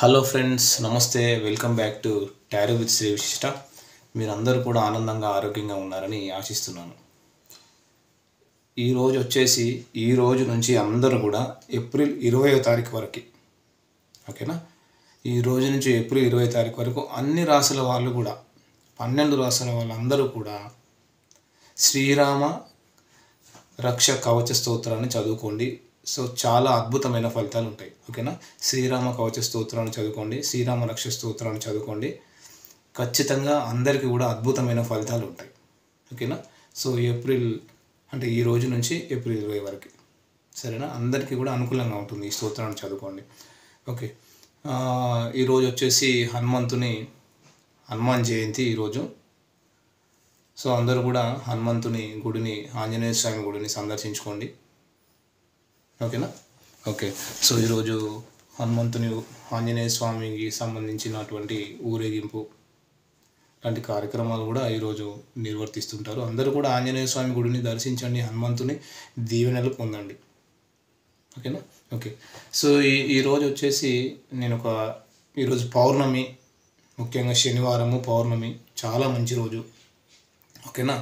Hello friends, నమస్తే. Welcome back to tarot with Shri Vishishta. మీరందరూ కూడా ఆనందంగా ఆరోగ్యంగా ఉన్నారని ఆశిస్తున్నాను. ఈ రోజు నుంచి అందరూ కూడా ఏప్రిల్ 20వ తారీఖు వరకు, ఓకేనా? ఈ రోజు నుంచి ఏప్రిల్ 20వ తారీఖు వరకు అన్ని రాసుల వాళ్ళు కూడా 12 రాసుల వాళ్ళందరూ కూడా శ్రీరామ రక్ష కవచ స్తోత్రాన్ని చదువుకోండి. సో చాలా అద్భుతమైన ఫలితాలు ఉంటాయి, ఓకేనా? శ్రీరామ కవచ స్తోత్రాన్ని చదువుకోండి, శ్రీరామ రక్ష స్తోత్రాన్ని చదువుకోండి. ఖచ్చితంగా అందరికీ కూడా అద్భుతమైన ఫలితాలు ఉంటాయి, ఓకేనా? సో ఏప్రిల్ అంటే ఈ రోజు నుంచి ఏప్రిల్ 20 వరకు, సరేనా? అందరికీ కూడా అనుకూలంగా ఉంటుంది ఈ స్తోత్రాన్ని చదువుకోండి, ఓకే? ఈరోజు వచ్చేసి హనుమాన్ జయంతి ఈరోజు. సో అందరూ కూడా హనుమంతుని గుడిని, ఆంజనేయ స్వామి గుడిని సందర్శించుకోండి, ఓకేనా? ఓకే. సో ఈరోజు ఆంజనేయ స్వామికి సంబంధించినటువంటి ఊరేగింపు లాంటి కార్యక్రమాలు కూడా ఈరోజు నిర్వర్తిస్తుంటారు. అందరూ కూడా ఆంజనేయ స్వామి గుడిని దర్శించండి, హనుమంతుని దీవెనలు పొందండి, ఓకేనా? ఓకే. సో ఈరోజు వచ్చేసి ఈరోజు పౌర్ణమి, ముఖ్యంగా శనివారము పౌర్ణమి, చాలా మంచి రోజు, ఓకేనా?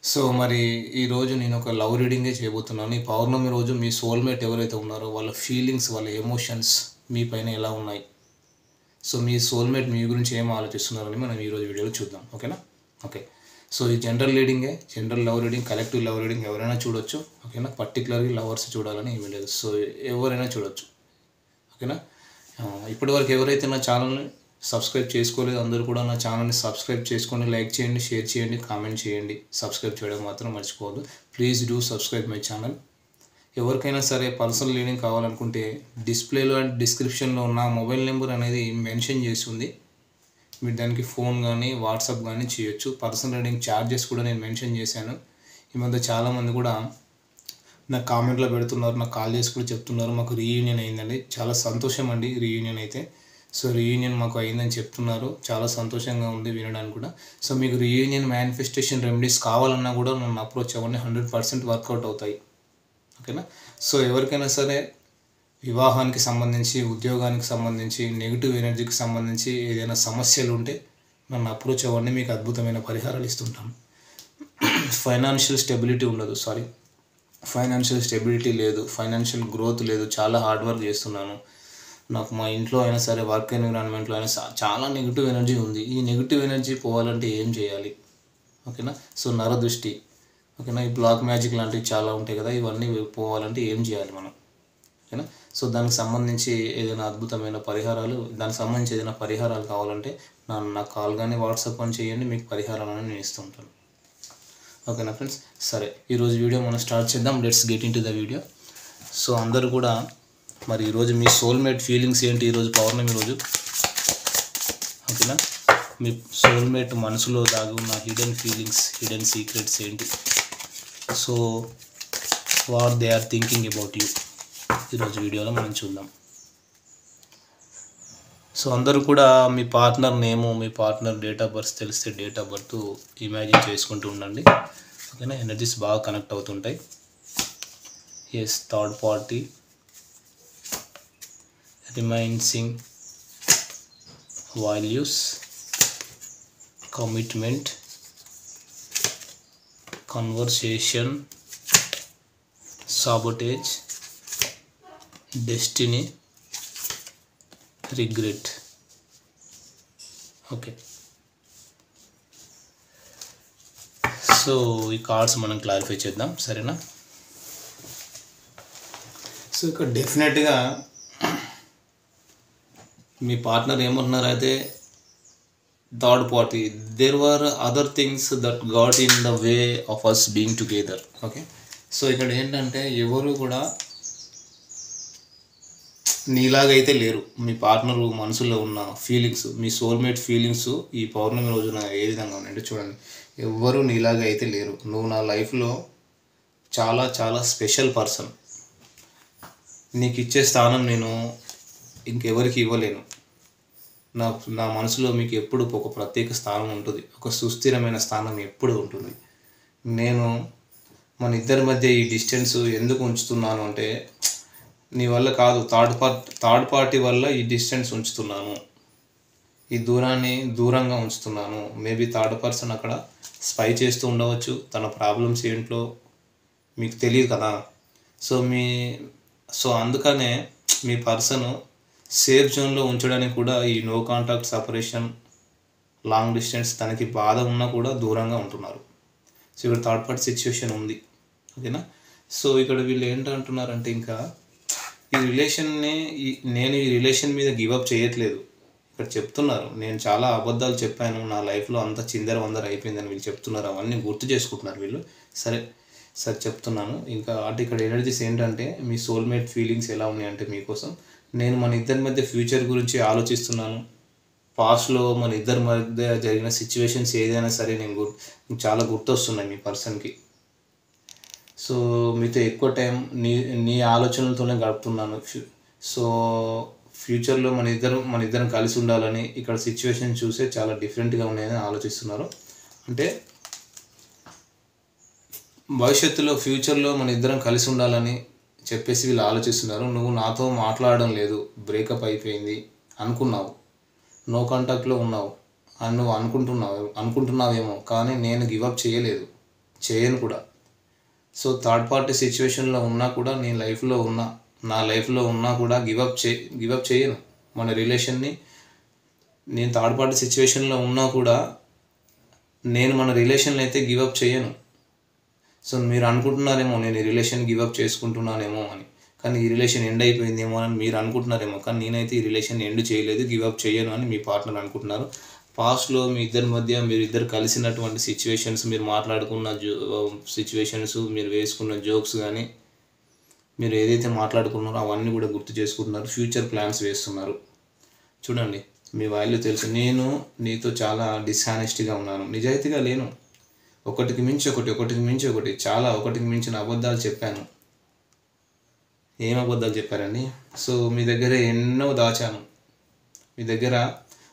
సో మరి ఈరోజు నేను ఒక లవ్ రీడింగే చేయబోతున్నాను. ఈ పౌర్ణమి రోజు మీ సోల్మేట్ ఎవరైతే ఉన్నారో వాళ్ళ ఫీలింగ్స్, వాళ్ళ ఎమోషన్స్ మీ పైన ఎలా ఉన్నాయి, సో మీ సోల్మేట్ మీ గురించి ఏం ఆలోచిస్తున్నారని మనం ఈరోజు వీడియోలో చూద్దాం, ఓకేనా? ఓకే. సో ఈ general love reading, collective love reading ఎవరైనా చూడొచ్చు, ఓకేనా? పర్టికులర్గా లవర్స్ చూడాలని ఏమీ లేదు, సో ఎవరైనా చూడొచ్చు, ఓకేనా? ఇప్పటివరకు ఎవరైతే నా ఛానల్ని సబ్స్క్రైబ్ చేసుకోలేదు అందరూ కూడా నా ఛానల్ని సబ్స్క్రైబ్ చేసుకోండి, లైక్ చేయండి, షేర్ చేయండి, కామెంట్ చేయండి. సబ్స్క్రైబ్ చేయడం మాత్రం మర్చిపోవద్దు. Please do subscribe my channel. ఎవరికైనా సరే పర్సనల్ రీడింగ్ కావాలనుకుంటే డిస్ప్లేలో అండ్ డిస్క్రిప్షన్లో ఉన్న మొబైల్ నెంబర్ అనేది మెన్షన్ చేసి ఉంది. మీరు దానికి ఫోన్ కానీ వాట్సాప్ కానీ చేయొచ్చు. పర్సనల్ రీడింగ్ ఛార్జెస్ కూడా నేను మెన్షన్ చేశాను. ఈ మధ్య చాలామంది కూడా నాకు కామెంట్లో పెడుతున్నారు, నాకు కాల్ చేసి కూడా చెప్తున్నారు మాకు రీయూనియన్ అయిందండి. చాలా సంతోషం అండి రీయూనియన్ అయితే. సో రీయూనియన్ మాకు అయిందని చెప్తున్నారు, చాలా సంతోషంగా ఉంది వినడానికి కూడా. సో మీకు రీయూనియన్ మేనిఫెస్టేషన్ రెమెడీస్ కావాలన్నా కూడా నన్ను అప్రోచ్ అవ్వండి, 100% వర్కౌట్ అవుతాయి, ఓకేనా? సో ఎవరికైనా సరే వివాహానికి సంబంధించి, ఉద్యోగానికి సంబంధించి, నెగిటివ్ ఎనర్జీకి సంబంధించి ఏదైనా సమస్యలు ఉంటే నన్ను అప్రోచ్ అవ్వండి, మీకు అద్భుతమైన పరిహారాలు ఇస్తుంటాను. ఫైనాన్షియల్ స్టెబిలిటీ లేదు, ఫైనాన్షియల్ గ్రోత్ లేదు, చాలా హార్డ్ వర్క్ చేస్తున్నాను, నాకు మా ఇంట్లో అయినా సరే వర్క్ ఎన్విరాన్మెంట్లో అయినా చాలా నెగిటివ్ ఎనర్జీ ఉంది, ఈ నెగిటివ్ ఎనర్జీ పోవాలంటే ఏం చేయాలి, ఓకేనా? సో నరదృష్టి, ఓకేనా? ఈ బ్లాక్ మ్యాజిక్ లాంటివి చాలా ఉంటాయి కదా, ఇవన్నీ పోవాలంటే ఏం చేయాలి మనం, ఓకేనా? సో దానికి సంబంధించి ఏదైనా అద్భుతమైన పరిహారాలు కావాలంటే నాకు కాల్ కానీ వాట్సాప్ అని చేయండి, మీకు పరిహారాలను నేను ఇస్తుంటాను, ఓకేనా ఫ్రెండ్స్? సరే, ఈరోజు వీడియో మనం స్టార్ట్ చేద్దాం. Let's get in to the video. So అందరూ కూడా మరి ఈరోజు మీ సోల్మేట్ ఫీలింగ్స్ ఏంటి, ఈరోజు పౌర్ణమి రోజు, ఓకేనా? మీ సోల్మేట్ మనసులో దాగి ఉన్న హిడెన్ ఫీలింగ్స్, హిడెన్ సీక్రెట్స్ ఏంటి, so what they are thinking about you, ఈరోజు వీడియోలో మనం చూద్దాం. సో అందరూ కూడా మీ పార్ట్నర్ నేము, మీ పార్ట్నర్ డేట్ ఆఫ్ బర్త్ తెలిస్తే డేట్ ఆఫ్ బర్త్ ఇమాజిన్ చేసుకుంటూ ఉండండి, ఓకేనా? ఎనర్జీస్ బాగా కనెక్ట్ అవుతుంటాయి. Yes, third party, reminiscing values, commitment, conversation, sabotage, destiny, regret, okay? So ఈ కార్డ్స్ మనం క్లారిఫై చేద్దాం, సరేనా? సో ఇక్కడ డెఫినెట్గా మీ పార్ట్నర్ ఏమంటున్నారు అయితే, third party, there were other things that got in the way of us being together, okay? So ఇక్కడ ఏంటంటే ఎవరు కూడా నీలాగైతే లేరు. మీ పార్ట్నర్ మనసులో ఉన్న ఫీలింగ్స్, మీ సోల్మేట్ ఫీలింగ్స్ ఈ పౌర్ణమి రోజున ఏ విధంగా ఉన్నాయంటే చూడండి, ఎవ్వరూ నీలాగా అయితే లేరు. నువ్వు నా లైఫ్లో చాలా చాలా స్పెషల్ పర్సన్, నీకు ఇచ్చే స్థానం నేను ఇంకెవరికి ఇవ్వలేను. నా మనసులో మీకు ఎప్పుడు ఒక ప్రత్యేక స్థానం ఉంటుంది, ఒక సుస్థిరమైన స్థానం ఎప్పుడు ఉంటుంది. నేను మన ఇద్దరి మధ్య ఈ డిస్టెన్స్ ఎందుకు ఉంచుతున్నాను అంటే, నీ వల్ల కాదు, థర్డ్ పార్టీ వల్ల ఈ డిస్టెన్స్ ఉంచుతున్నాను, ఈ దూరాన్ని దూరంగా ఉంచుతున్నాను. మేబీ థర్డ్ పర్సన్ అక్కడ స్పై చేస్తూ ఉండవచ్చు. తన ప్రాబ్లమ్స్ ఏంటో మీకు తెలియదు కదా. సో అందుకనే మీ పర్సన్ సేఫ్ జోన్లో ఉంచడానికి కూడా ఈ no contact separation, long distance, తనకి బాధ ఉన్నా కూడా దూరంగా ఉంటున్నారు. సో ఇక్కడ థర్డ్ పార్టీ సిచ్యువేషన్ ఉంది. ఓకేనా. సో ఇక్కడ వీళ్ళు ఏంటంటున్నారంటే, ఇంకా ఈ రిలేషన్ని నేను ఈ రిలేషన్ మీద గివప్ చేయట్లేదు. ఇక్కడ చెప్తున్నారు, నేను చాలా అబద్ధాలు చెప్పాను, నా లైఫ్లో అంతా చిందర వందర అయిపోయిందని వీళ్ళు చెప్తున్నారు. అవన్నీ గుర్తు చేసుకుంటున్నారు వీళ్ళు. సరే చెప్తున్నాను. ఇంకా అంటే ఇక్కడ ఎనర్జీస్ ఏంటంటే, మీ సోల్మేట్ ఫీలింగ్స్ ఎలా ఉన్నాయంటే మీకోసం, నేను మన ఇద్దరి మధ్య ఫ్యూచర్ గురించి ఆలోచిస్తున్నాను. పాస్ట్లో మన ఇద్దరి మధ్య జరిగిన సిచ్యువేషన్స్ ఏదైనా సరే చాలా గుర్తొస్తున్నాయి మీ పర్సన్కి. సో మీతో ఎక్కువ టైం నీ ఆలోచనలతోనే గడుపుతున్నాను. సో ఫ్యూచర్లో మన ఇద్దరం కలిసి ఉండాలని ఇక్కడ సిచ్యువేషన్ చూసే చాలా డిఫరెంట్గా ఉన్నాయని ఆలోచిస్తున్నారు. అంటే భవిష్యత్తులో ఫ్యూచర్లో మన ఇద్దరం కలిసి ఉండాలని చెప్పేసి వీళ్ళు ఆలోచిస్తున్నారు. నువ్వు నాతో మాట్లాడడం లేదు, బ్రేకప్ అయిపోయింది అనుకున్నావు, నో కాంటాక్ట్లో ఉన్నావు అని నువ్వు అనుకుంటున్నావేమో, కానీ నేను గివప్ చేయను కూడా. సో థర్డ్ పార్టీ సిచ్యువేషన్లో ఉన్నా కూడా నా లైఫ్లో ఉన్నా కూడా గివప్ చేయను మన రిలేషన్ని. నేను థర్డ్ పార్టీ సిచ్యువేషన్లో ఉన్నా కూడా నేను మన రిలేషన్లో అయితే గివప్ చేయను. సో మీరు అనుకుంటున్నారేమో నేను ఈ రిలేషన్ గివప్ చేసుకుంటున్నానేమో అని, కానీ ఈ రిలేషన్ ఎండ్ అయిపోయిందేమో అని మీరు అనుకుంటున్నారేమో, కానీ నేనైతే ఈ రిలేషన్ ఎండ్ చేయలేదు, గివప్ చేయను అని మీ పార్ట్నర్ అనుకుంటున్నారు. పాస్ట్లో మీ ఇద్దరి మధ్య మీరిద్దరు కలిసినటువంటి సిచ్యువేషన్స్, మీరు మాట్లాడుకున్న సిచ్యువేషన్స్, మీరు వేసుకున్న జోక్స్ కానీ, మీరు ఏదైతే మాట్లాడుకున్నారో అవన్నీ కూడా గుర్తు చేసుకుంటున్నారు. ఫ్యూచర్ ప్లాన్స్ వేస్తున్నారు. చూడండి, మీ వాల్యూ తెలుసు. నేను నీతో చాలా డిస్హానెస్ట్గా ఉన్నాను, నిజాయితీగా లేను. ఒకటికి మించి ఒకటి చాలా ఒకటికి మించిన అబద్ధాలు చెప్పాను. ఏం అబద్ధాలు చెప్పారండి? సో మీ దగ్గర ఎన్నో దాచాను. మీ దగ్గర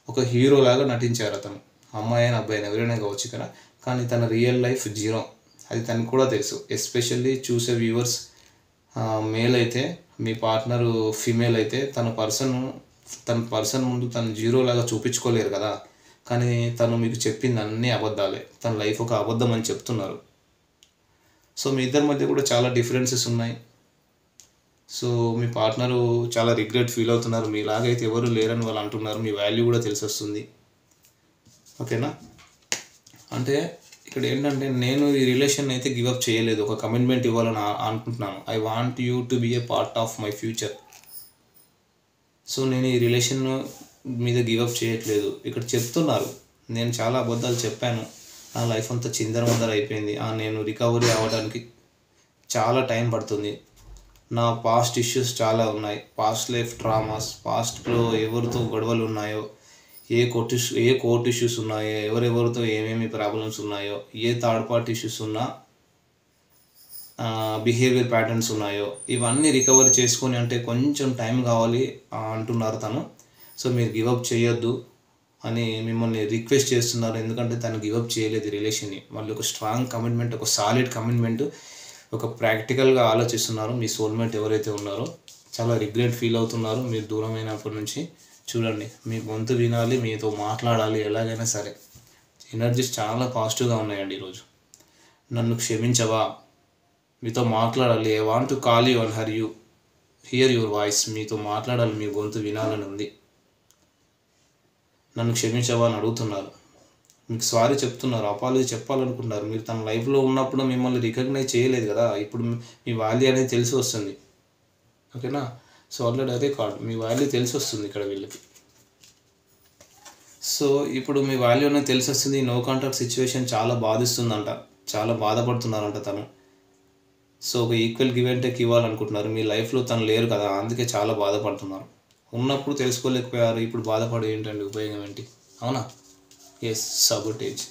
ఒక హీరోలాగా నటించారు అతను. అమ్మాయి అయినా అబ్బాయి అయినా ఎవరైనా కావచ్చు ఇక్కడ, కానీ తన రియల్ లైఫ్ జీరో. అది తనకు కూడా తెలుసు. ఎస్పెషల్లీ చూసే వ్యూవర్స్ మేల్ అయితే, మీ పార్ట్నరు ఫీమేల్ అయితే, తన పర్సన్ ముందు తను జీరోలాగా చూపించుకోలేరు కదా. కానీ తను మీకు చెప్పింది అన్నీ అబద్ధాలే. తన లైఫ్ ఒక అబద్ధం అని చెప్తున్నారు. సో మీ ఇద్దరి మధ్య కూడా చాలా డిఫరెన్సెస్ ఉన్నాయి. సో మీ పార్ట్నరు చాలా రిగ్రెట్ ఫీల్ అవుతున్నారు. మీలాగైతే ఎవరు లేరని వాళ్ళు అంటున్నారు. మీ వాల్యూ కూడా తెలిసి వస్తుంది. ఓకేనా. అంటే ఇక్కడ ఏంటంటే, నేను ఈ రిలేషన్ అయితే గివప్ చేయలేదు, ఒక కమిట్మెంట్ ఇవ్వాలని అనుకుంటున్నాను. I want you to be a part of my future. So నేను ఈ రిలేషన్ మీద గివప్ చేయట్లేదు. ఇక్కడ చెప్తున్నారు, నేను చాలా అబద్ధాలు చెప్పాను, నా లైఫ్ అంతా చిందరవందర అయిపోయింది, నేను రికవరీ అవ్వడానికి చాలా టైం పడుతుంది, నా పాస్ట్ ఇష్యూస్ చాలా ఉన్నాయి, పాస్ట్ లైఫ్ ట్రామాస్, పాస్ట్లో ఎవరితో గొడవలు ఉన్నాయో, ఏ కోర్ట్ ఇష్యూస్ ఉన్నాయో, ఎవరెవరితో ఏమేమి ప్రాబ్లమ్స్ ఉన్నాయో, ఏ థర్డ్ పార్టీ ఇష్యూస్ ఉన్నా, బిహేవియర్ ప్యాటర్న్స్ ఉన్నాయో, ఇవన్నీ రికవర్ చేసుకొని అంటే కొంచెం టైం కావాలి అంటున్నారు తను. సో మీరు గివప్ చేయొద్దు అని మిమ్మల్ని రిక్వెస్ట్ చేస్తున్నారు. ఎందుకంటే తను గివప్ చేయలేదు రిలేషన్ని. వాళ్ళు ఒక స్ట్రాంగ్ కమిట్మెంట్, ఒక సాలిడ్ కమిట్మెంట్, ఒక ప్రాక్టికల్గా ఆలోచిస్తున్నారు. మీ సోల్మేట్ ఎవరైతే ఉన్నారో చాలా రిగ్రెట్ ఫీల్ అవుతున్నారు మీరు దూరమైనప్పటి నుంచి. చూడండి, మీ గొంతు వినాలి, మీతో మాట్లాడాలి ఎలాగైనా సరే. ఎనర్జీస్ చాలా పాజిటివ్గా ఉన్నాయండి ఈరోజు. నన్ను క్షమించవా, మీతో మాట్లాడాలి, I want to call you and here your voice. మీతో మాట్లాడాలి, మీ గొంతు వినాలని ఉంది. నన్ను క్షమించవా అని అడుగుతున్నారు. మీకు సారీ చెప్తున్నారు, అపాలజీ చెప్పాలనుకుంటున్నారు. మీరు తన లైఫ్లో ఉన్నప్పుడు మిమ్మల్ని రికగ్నైజ్ చేయలేదు కదా, ఇప్పుడు మీ వాల్యూ అనేది తెలిసి వస్తుంది. ఓకేనా. సో ఆల్రెడీ అదే కార్డ్, మీ వాల్యూ తెలిసి వస్తుంది ఇక్కడ వీళ్ళకి. సో ఇప్పుడు మీ వాల్యూ అనేది తెలిసి వస్తుంది. నో కాంటాక్ట్ సిచ్యువేషన్ చాలా బాధిస్తుందంట, చాలా బాధపడుతున్నారంట తను. సో ఒక ఈక్వల్ గివ్ అండ్ టేక్ ఇవ్వాలనుకుంటున్నారు. మీ లైఫ్లో తను లేరు కదా, అందుకే చాలా బాధపడుతున్నారు. ఉన్నప్పుడు తెలుసుకోలేకపోయారు, ఇప్పుడు బాధపడి ఏంటండి ఉపయోగం ఏంటి? అవునా. ఎస్, సబోటేజ్.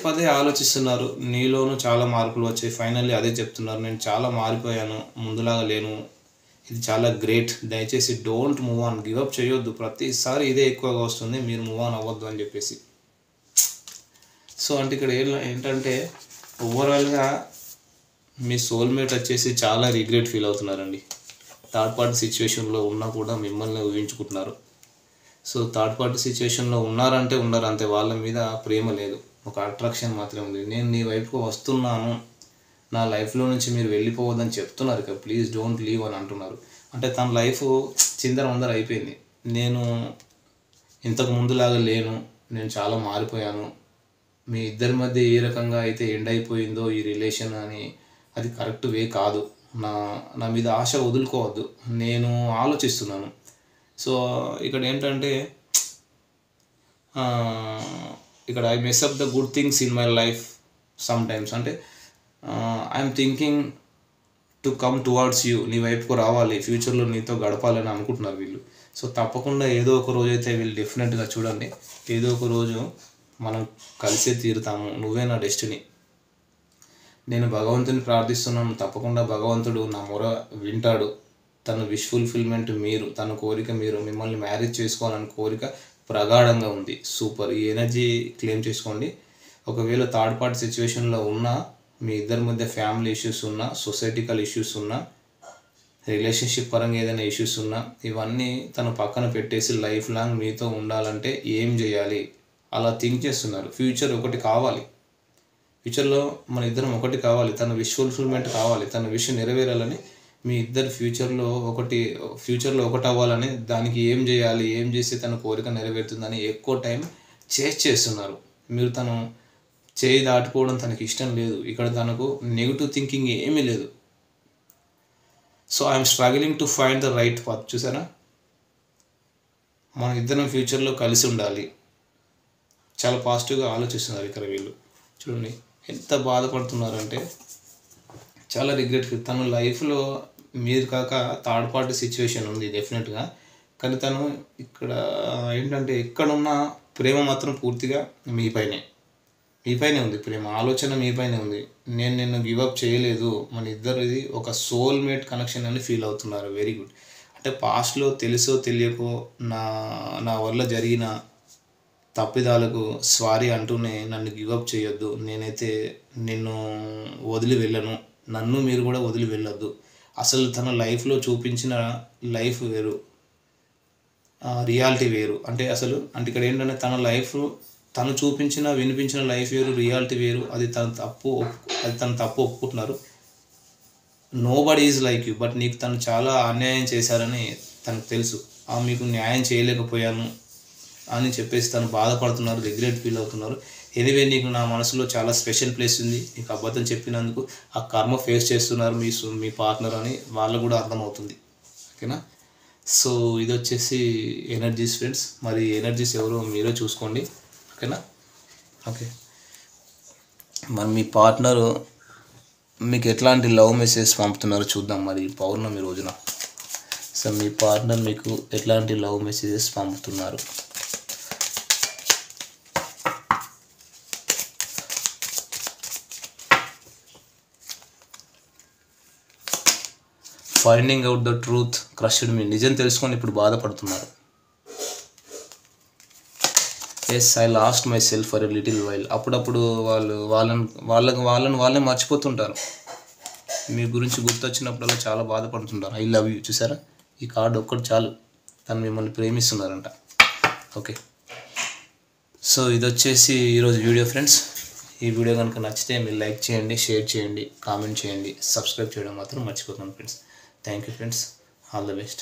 పదే ఆలోచిస్తున్నారు. నీలోనూ చాలా మార్పులు వచ్చాయి. ఫైనల్లీ అదే చెప్తున్నారు, నేను చాలా మారిపోయాను, ముందులాగా లేను, ఇది చాలా గ్రేట్, దయచేసి డోంట్ మూవ్ ఆన్, గివప్ చేయొద్దు, ప్రతిసారి ఇదే ఎక్కువగా వస్తుంది, మీరు మూవ్ ఆన్ అవ్వద్దు అని చెప్పేసి. సో అంటే ఇక్కడ ఏంటంటే ఓవరాల్గా మీ సోల్మేట్ వచ్చేసి చాలా రిగ్రెట్ ఫీల్ అవుతున్నారండి. థర్డ్ పార్టీ సిచ్యువేషన్లో ఉన్నా కూడా మిమ్మల్ని ఊహించుకుంటున్నారు. సో థర్డ్ పార్టీ సిచ్యువేషన్లో ఉన్నారంటే ఉన్నారు అంతే, వాళ్ళ మీద ప్రేమ లేదు, ఒక అట్రాక్షన్ మాత్రమే ఉంది. నేను నీ వైపుకు వస్తున్నాను, నా లైఫ్లో నుంచి మీరు వెళ్ళిపోవద్దని చెప్తున్నారు ఇక, ప్లీజ్ డోంట్ లీవ్ అని అంటున్నారు. అంటే తన లైఫ్ చిందరవందర అయిపోయింది. నేను ఇంతకు ముందులాగా లేను, నేను చాలా మారిపోయాను, మీ ఇద్దరి మధ్య ఏ రకంగా అయితే ఎండ్ అయిపోయిందో ఈ రిలేషన్ అని, అది కరెక్ట్ వే కాదు, నా మీద ఆశ వదులుకోవద్దు, నేను ఆలోచిస్తున్నాను. సో ఇక్కడ ఏంటంటే ఇక్కడ I mess up the good things in my life sometimes. అంటే I'm thinking to come towards you, నీ వైపుకు రావాలి, ఫ్యూచర్లో నీతో గడపాలని అనుకుంటున్నారు వీళ్ళు. సో తప్పకుండా ఏదో ఒక రోజు అయితే వీళ్ళు డెఫినెట్గా చూడండి, ఏదో ఒక రోజు మనం కలిసే తీరుతాము, నువ్వే నా డెస్టినీ. నేను భగవంతుని ప్రార్థిస్తున్నాను, తప్పకుండా భగవంతుడు నా మొర వింటాడు. తన విష్ ఫుల్ఫిల్మెంట్ మీరు, తన కోరిక మీరు, మిమ్మల్ని మ్యారేజ్ చేసుకోవాలని కోరిక ప్రగాఢంగా ఉంది. సూపర్, ఈ ఎనర్జీ క్లెయిమ్ చేసుకోండి. ఒకవేళ థర్డ్ పార్టీ సిచ్యువేషన్లో ఉన్నా, మీ ఇద్దరి మధ్య ఫ్యామిలీ ఇష్యూస్ ఉన్నా, సొసైటికల్ ఇష్యూస్ ఉన్నా, రిలేషన్షిప్ పరంగా ఏదైనా ఇష్యూస్ ఉన్నా, ఇవన్నీ తను పక్కన పెట్టేసి లైఫ్ లాంగ్ మీతో ఉండాలంటే ఏం చేయాలి అలా థింక్ చేస్తున్నారు. ఫ్యూచర్ ఒకటి కావాలి, ఫ్యూచర్లో మన ఇద్దరం ఒకటి కావాలి, తన విష్ ఫుల్ఫిల్మెంట్ కావాలి, తన విష్ నెరవేరాలని, మీ ఇద్దరు ఫ్యూచర్లో ఒకటి అవ్వాలని, దానికి ఏం చేయాలి, ఏం చేస్తే తన కోరిక నెరవేరుతుందని ఎక్కువ టైం చేస్తున్నారు. మీరు తను చేయి దాటుకోవడం తనకి ఇష్టం లేదు, ఇక్కడ తనకు నెగిటివ్ థింకింగ్ ఏమీ లేదు. So I'm struggling to find the right path. చూసారా, మన ఇద్దరం ఫ్యూచర్లో కలిసి ఉండాలి, చాలా పాజిటివ్గా ఆలోచిస్తున్నారు ఇక్కడ వీళ్ళు. చూడండి ఎంత బాధపడుతున్నారంటే, చాలా రిగ్రెట్ ఫీల్. తన లైఫ్లో మీరు కాక థర్డ్ పార్టీ సిచ్యువేషన్ ఉంది డెఫినెట్గా, కానీ తను ఇక్కడ ఏంటంటే ఎక్కడున్న ప్రేమ మాత్రం పూర్తిగా మీపైనే ఉంది, ప్రేమ ఆలోచన మీపైనే ఉంది. నేను నిన్ను గివప్ చేయలేదు, మన ఇద్దరిది ఒక సోల్మేట్ కనెక్షన్ అని ఫీల్ అవుతున్నారు. Very good. అంటే పాస్ట్లో తెలుసో తెలియకో నా వల్ల జరిగిన తప్పిదాలకు సారీ అంటూనే నన్ను గివప్ చేయొద్దు, నేనైతే నిన్ను వదిలి వెళ్ళను, నన్ను మీరు కూడా వదిలి వెళ్ళొద్దు. అసలు తన లైఫ్లో చూపించిన లైఫ్ వేరు, రియాలిటీ వేరు. అంటే ఇక్కడ ఏంటంటే తన లైఫ్ తను చూపించిన వినిపించిన లైఫ్ వేరు, రియాలిటీ వేరు. అది తన తప్పు ఒప్పుకుంటున్నారు. Nobody is like you, but నీకు తను చాలా అన్యాయం చేశారని తనకు తెలుసు. మీకు న్యాయం చేయలేకపోయాను అని చెప్పేసి తను బాధపడుతున్నారు, రిగ్రెట్ ఫీల్ అవుతున్నారు. ఎనీవే, నీకు నా మనసులో చాలా స్పెషల్ ప్లేస్ ఉంది, నీకు అబద్ధం చెప్పినందుకు ఆ కర్మ ఫేస్ చేస్తున్నారు మీ పార్ట్నర్ అని వాళ్ళకు కూడా అర్థమవుతుంది. ఓకేనా? సో ఇది వచ్చేసి ఎనర్జీస్ ఫ్రెండ్స్. మరి ఎనర్జీస్ ఎవరో మీరే చూసుకోండి. ఓకేనా? ఓకే, మరి మీ పార్ట్నరు మీకు ఎట్లాంటి లవ్ మెసేజ్ పంపుతున్నారో చూద్దాం మరి పౌర్ణమి రోజున. సో మీ పార్ట్నర్ మీకు ఎట్లాంటి లవ్ మెసేజెస్ పంపుతున్నారు? Finding out the truth crushed me, నిజం తెలుసుకొని ఇప్పుడు బాధపడుతున్నారు. Yes, I lost myself for a little while. అప్పుడప్పుడు వాళ్ళని మర్చిపోతుంటారు, మీ గురించి గుర్తొచ్చినప్పుడల్లా చాలా బాధపడుతుంటారు. I love you. చూసారా, ఈ కార్డు ఒక్కటి చాలు, తను మిమ్మల్ని ప్రేమిస్తున్నారంట. ఓకే, సో ఇది వచ్చేసి ఈరోజు వీడియో ఫ్రెండ్స్. ఈ వీడియో కనుక నచ్చితే మీరు లైక్ చేయండి, షేర్ చేయండి, కామెంట్ చేయండి, సబ్స్క్రైబ్ చేయడం మాత్రం మర్చిపోకండి friends. Thank you friends, all the best.